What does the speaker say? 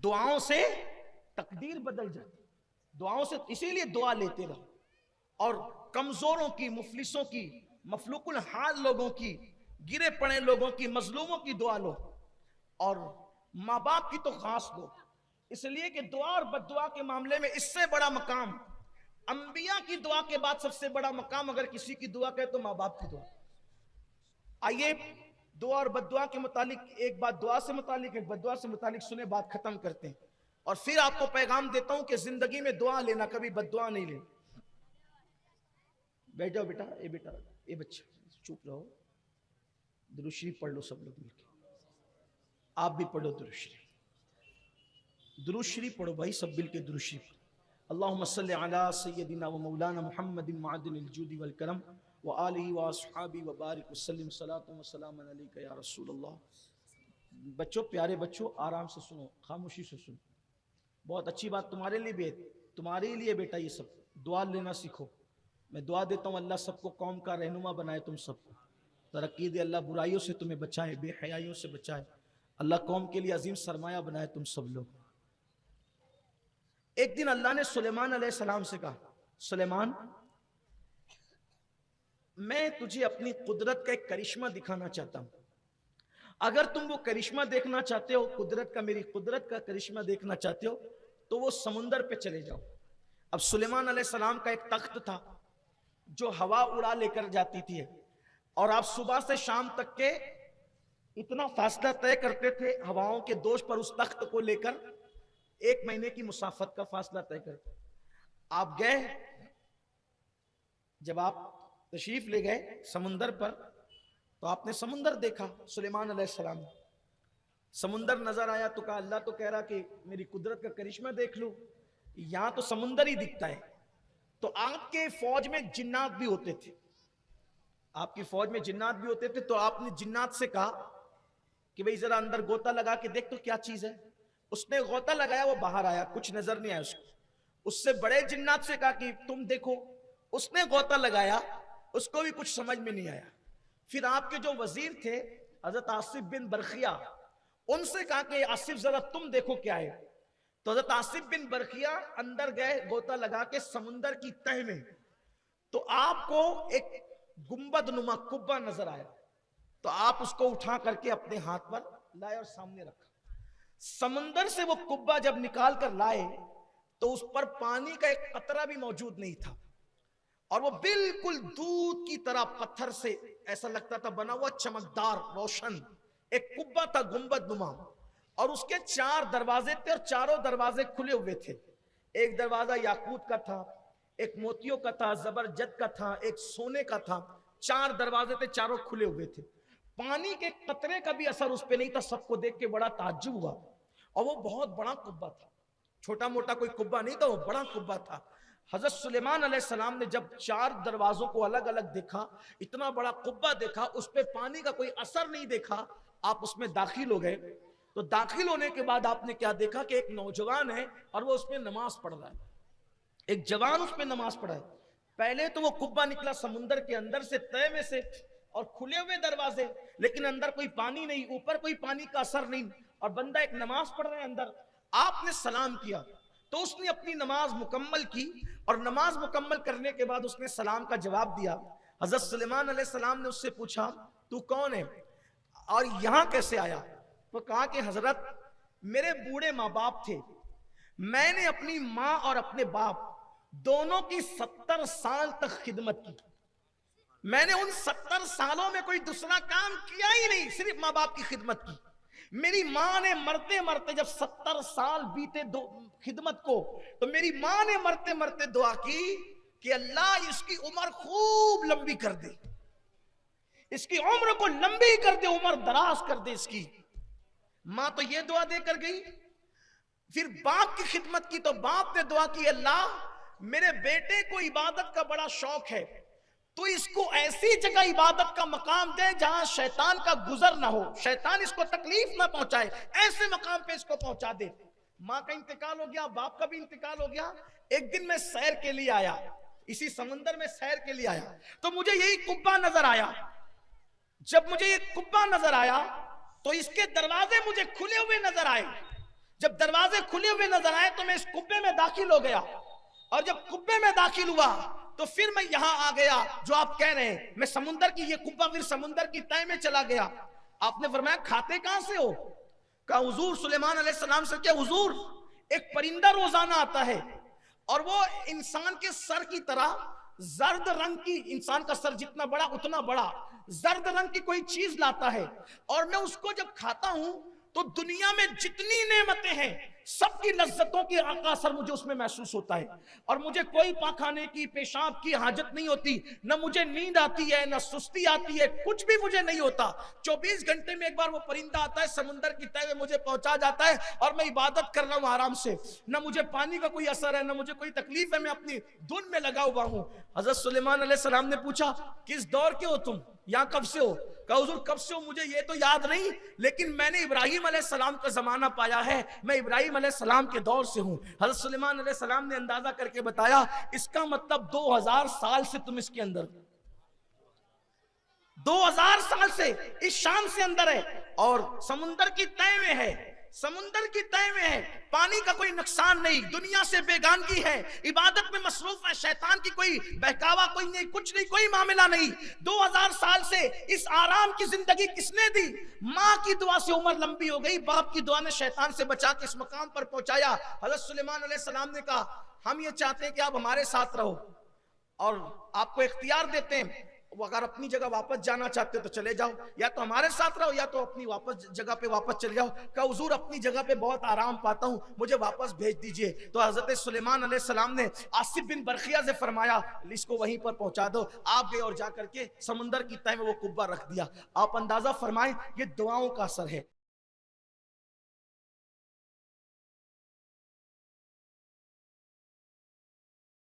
दुआओं से तकदीर बदल जाती, दुआओं से। इसीलिए दुआ लेते रहो, और कमजोरों की, मुफलिसों की, मफलूकुल हाल लोगों की, गिरे पड़े लोगों की, मजलूमों की दुआ लो, और माँ बाप की तो खास लो। इसलिए कि दुआ और बद्दुआ के मामले में इससे बड़ा मकाम, अंबिया की दुआ के बाद सबसे बड़ा मकाम अगर किसी की दुआ कहे तो माँ बाप की दुआ। आइए दुआ और बद्दुआ के मुतालिक, एक बात दुआ से मुतालिक, एक बद्दुआ से मुतालिक सुने, बात खत्म करते हैं, और फिर आपको पैगाम देता हूं कि जिंदगी में दुआ लेना, कभी बद्दुआ नहीं लेना। बैठ जाओ बेटा, ये बच्चा चुप रहो, दुरूद शरीफ पढ़ लो सब लोग मिलकर, आप भी पढ़ो दुरूद शरीफ, दुरूद शरीफ पढ़ो भाई, सब मिलकर दुरूद शरीफ। अल्लाहुम्मा सल्लि अला सय्यदिना व मौलाना मुहम्मदिन मअदिनिल जूदि वल करम व आलिहि व अस्हाबी व बारिक वसल्लिम सलातु व सलामन अलैका या रसूल अल्लाह। बच्चों, प्यारे बच्चों, आराम से सुनो, खामोशी से सुनो, बहुत अच्छी बात तुम्हारे लिए भी है, तुम्हारे लिए बेटा ये सब दुआ लेना सीखो। मैं दुआ देता हूँ अल्लाह सबको कौम का रहनुमा बनाए, तुम सबको तरक्की दे, अल्लाह बुराइयों से तुम्हें बचाए, बेहयाइयों से बचाए, अल्लाह कौम के लिए अजीम सरमाया बनाए तुम सब लोग। एक दिन अल्लाह ने सुलेमान अलैहिस्सलाम से कहा, सुलेमान मैं तुझे अपनी कुदरत का एक करिश्मा दिखाना चाहता हूं, अगर तुम वो करिश्मा देखना चाहते हो, कुदरत का, मेरी कुदरत का करिश्मा देखना चाहते हो, तो वो समुंदर पे चले जाओ। अब सुलेमान अलैहिस्सलाम का एक तख्त था जो हवा उड़ा लेकर जाती थी, और आप सुबह से शाम तक के इतना फासला तय करते थे हवाओं के दोष पर, उस तख्त को लेकर 1 महीने की मुसाफत का फासला तय करते। आप गए, जब आप तशरीफ ले गए समुंदर पर, तो आपने समुंदर देखा। सुलेमान अलैहिस्सलाम, समुंदर नजर आया तो कहा, अल्लाह तो कह रहा कि मेरी कुदरत का करिश्मा देख लो, यहां तो समुंदर ही दिखता है। तो आपके फौज में जिन्नात भी होते थे, आपकी फौज में जिन्नात भी होते थे, तो आपने जिन्नात से कहा कि भाई जरा अंदर गोता लगा के देख तो क्या चीज है। उसने गोता लगाया, वो बाहर आया, कुछ नजर नहीं आया उसको। उससे बड़े जिन्नात से कहा कि तुम देखो, उसने गोता लगाया, उसको भी कुछ समझ में नहीं आया। फिर आपके जो वजीर थे हजरत आसिफ बिन बरखिया, उनसे कहा कि आसिफ जरा तुम देखो क्या है। तो हजरत आसिफ बिन बरखिया अंदर गए गोता लगा के समुंदर की तह में, तो आपको एक गुंबद नुमा कुब्बा नजर आया, तो आप उसको उठा करके अपने हाथ पर लाए और सामने रखा। समुंदर से वो कुब्बा जब निकाल कर लाए तो उस पर पानी का एक कतरा भी मौजूद नहीं था, और वो बिल्कुल दूध की तरह पत्थर से ऐसा लगता था बना हुआ, चमकदार रोशन एक कुब्बा था, गुंबद नुमा, और उसके 4 दरवाजे थे, और चारों दरवाजे खुले हुए थे। एक दरवाजा याकूत का था, एक मोतियों का था, जबरजद का था, एक सोने का था। 4 दरवाजे थे, चारों खुले हुए थे। पानी के कतरे का भी असर उस पर नहीं था। सबको देख के बड़ा ताज्जुब हुआ, और वो बहुत बड़ा कुब्बा था, छोटा मोटा कोई कुब्बा नहीं था, वो बड़ा कुब्बा था। हजरत सुलेमान अलैहिस्सलाम ने जब 4 दरवाजों को अलग अलग देखा, इतना बड़ा कुब्बा देखा, उस पर पानी का कोई असर नहीं देखा, आप उसमें दाखिल हो गए। तो दाखिल होने के बाद आपने क्या देखा कि एक नौजवान है और वो उसमें नमाज पढ़ रहा है, एक जवान उसमें नमाज पढ़ा है। पहले तो वो कुब्बा निकला समुंदर के अंदर से, तय में से, और खुले हुए दरवाजे, लेकिन अंदर कोई पानी नहीं, ऊपर कोई पानी का असर नहीं, और बंदा एक नमाज पढ़ रहा है अंदर। आपने सलाम किया तो उसने अपनी नमाज मुकम्मल की, और नमाज मुकम्मल करने के बाद उसने सलाम का जवाब दिया। हजरत सुलेमान अलैहिस्सलाम ने उससे पूछा, तू कौन है और यहां कैसे आया? तो कहा कि हजरत, मेरे बूढ़े माँ बाप थे, मैंने अपनी माँ और अपने बाप दोनों की 70 साल तक खिदमत की। मैंने उन 70 सालों में कोई दूसरा काम किया ही नहीं, सिर्फ माँ बाप की खिदमत की। मेरी माँ ने मरते मरते जब 70 साल बीते खिदमत को, तो मेरी माँ ने मरते मरते दुआ की कि अल्लाह इसकी उम्र खूब लंबी कर दे, इसकी उम्र को लंबी कर दे, उम्र दराज कर दे इसकी। माँ तो ये दुआ देकर गई। फिर बाप की खिदमत की, तो बाप ने दुआ की, अल्लाह मेरे बेटे को इबादत का बड़ा शौक है, तो इसको ऐसी जगह इबादत का मकाम दे जहां शैतान का गुजर ना हो, शैतान इसको तकलीफ ना पहुंचाए, ऐसे मकाम पे इसको पहुंचा दे। माँ का इंतकाल हो गया, बाप का भी इंतकाल हो गया। एक दिन मैं सैर के लिए आया, इसी समंदर में सैर के लिए आया, तो मुझे यही कुब्बा नजर आया। जब मुझे ये कुब्बा नजर आया तो इसके दरवाजे मुझे खुले हुए नजर आए। जब दरवाजे खुले हुए नजर आए तो मैं इस कुब्बे में दाखिल हो गया, और जब कुब्बे में दाखिल हुआ तो फिर मैं यहां आ गया जो आप कह रहे हैं, मैं समुंदर की ये कुब्बा फिर समुंदर की तह में चला गया। आपने फरमाया खाते कहां से हो? कहा हुजूर सुलेमान अलैहिस्सलाम से। क्या हुजूर? एक परिंदा रोजाना आता है और वो इंसान के सर की तरह जर्द रंग की, इंसान का सर जितना बड़ा उतना बड़ा जर्द रंग की कोई चीज लाता है, और मैं उसको जब खाता हूं तो दुनिया में जितनी नेमतें हैं सबकी लज्जतों की का असर मुझे उसमें महसूस होता है, और मुझे कोई पाखाने की पेशाब की हाजत नहीं होती, न मुझे नींद आती है न सुस्ती आती है, कुछ भी मुझे नहीं होता। 24 घंटे में एक बार वो परिंदा आता है, समुंदर की तह में मुझे पहुंचा जाता है, और मैं इबादत कर रहा हूं आराम से, न मुझे पानी का कोई असर है न मुझे कोई तकलीफ है, मैं अपनी धुन में लगा हुआ हूं। हजरत सुलेमान अलैहिस्सलाम ने पूछा किस दौर के हो तुम, यहां कब से हो? कहा हुजूर कब से हो मुझे ये तो याद नहीं, लेकिन मैंने इब्राहिम अलैहिस्सलाम का जमाना पाया है, मैं इब्राहिम अलैहिस्सलाम के दौर से हूं। हज़रत सुलेमान अलैहिस्सलाम ने अंदाजा करके बताया, इसका मतलब 2000 साल से तुम इसके अंदर, 2000 साल से इस शाम से अंदर है, और समुंदर की तह में है, समुंदर की तह में है, पानी का कोई नुकसान नहीं, दुनिया से बेगानगी है, इबादत में मसरूफ है, शैतान की कोई बहकावा कोई नहीं, कुछ नहीं, कोई मामला नहीं। 2000 साल से इस आराम की जिंदगी किसने दी? माँ की दुआ से उम्र लंबी हो गई, बाप की दुआ ने शैतान से बचा के इस मकाम पर पहुंचाया। हज़रत सुलेमान अलैहिस्सलाम ने कहा हम ये चाहते हैं कि आप हमारे साथ रहो, और आपको इख्तियार देते हैं, अगर अपनी जगह वापस जाना चाहते हो तो चले जाओ, या तो हमारे साथ रहो या तो अपनी वापस जगह पे वापस चले जाओ। कहा हुजूर अपनी जगह पे बहुत आराम पाता हूं, मुझे वापस भेज दीजिए। तो हजरत सुलेमान अलैहिस्सलाम ने आसिफ बिन बरखिया से फरमाया इसको वहीं पर पहुंचा दो। आप गए और जाकर के समुंदर की तह में वो कुब्बा रख दिया। आप अंदाजा फरमाएं ये दुआओं का असर है।